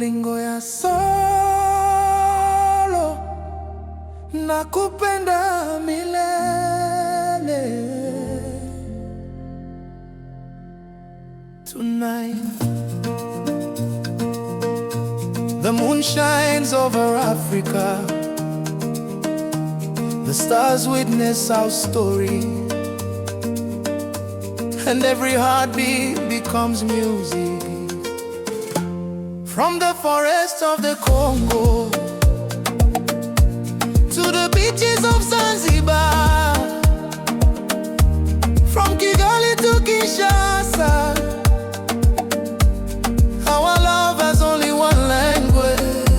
bolingo ya solo, nakupenda milele. Tonight the moon shines over Africa. The stars witness our story, and every heartbeat becomes music. From the forests of the Congo to the beaches of Zanzibar, from Kigali to Kinshasa, our love has only one language: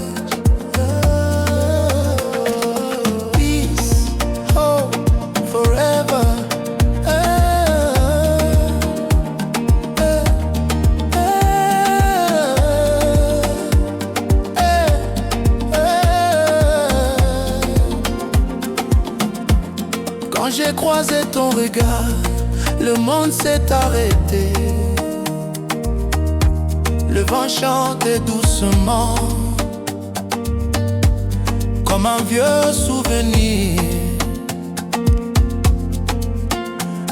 peace, hope, forever. Quand j'ai croisé ton regard, le monde s'est arrêté. Le vent chantait doucement, comme un vieux souvenir.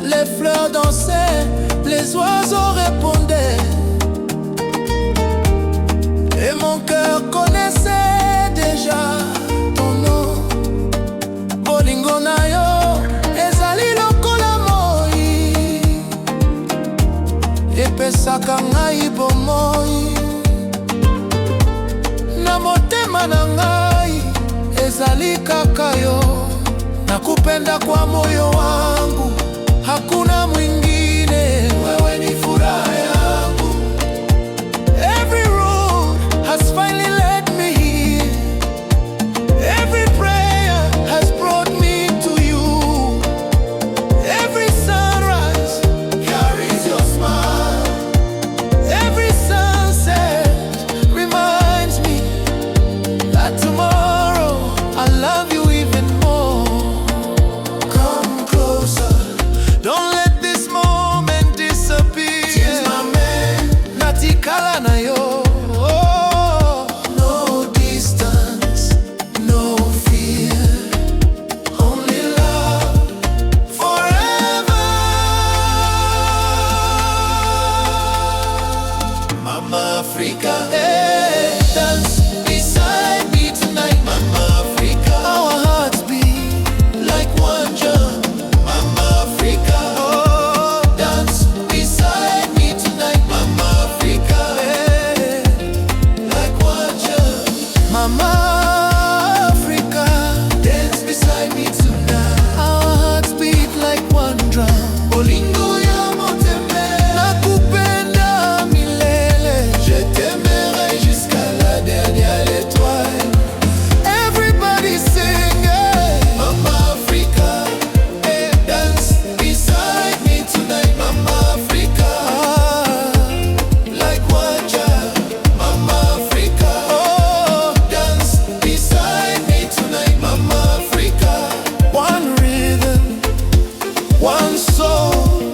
Les fleurs dansaient, les oiseaux répondaient, et mon cœur connaissait déjà ton nom. Bolingo na yo ezali lokola moi, epesaka ngai bomoi. Na motema na ngai ezali kaka yo, nakupenda kwa moyo wangu, hakuna mwingine, wewe ni furaha yangu. Every road has finally led me here, every prayer has brought me to you, every sunrise carries your smile, every sunset reminds me that tomorrow I'll love you even more. Come closer, don't let this moment disappear. Tears my man, natikala na yo. No distance, no fear, only love forever. Mama Africa, hey, dance beside me tonight. Mama Africa, our hearts beat like one drum. Mama Africa, oh, dance beside me tonight. Mama Africa, hey, like one drum. Mama Africa, dance beside me tonight. Our hearts beat like one drum. Bolingo ya motema, nakupenda milele. Je t'aimerai jusqu'à la dernière étoile. Everybody sing, hey. Mama Africa, hey, dance beside me tonight. Mama Africa, like one child. Mama Africa, oh, dance beside me tonight. Mama Africa, one rhythm, one soul,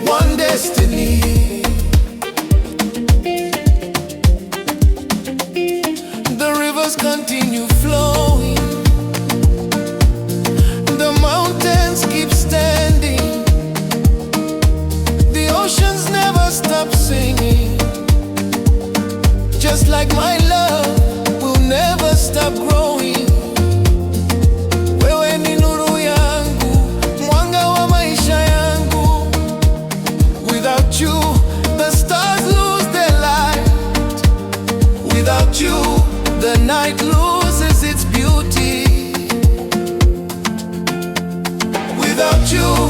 one destiny. The rivers continue flowing, the mountains keep standing, the oceans never stop singing. Just like my love will never stop growing. Wewe ni nuru yangu, mwanga wa maisha yangu. Without you, the stars lose their light. Without you, the night loses its beauty. Without you,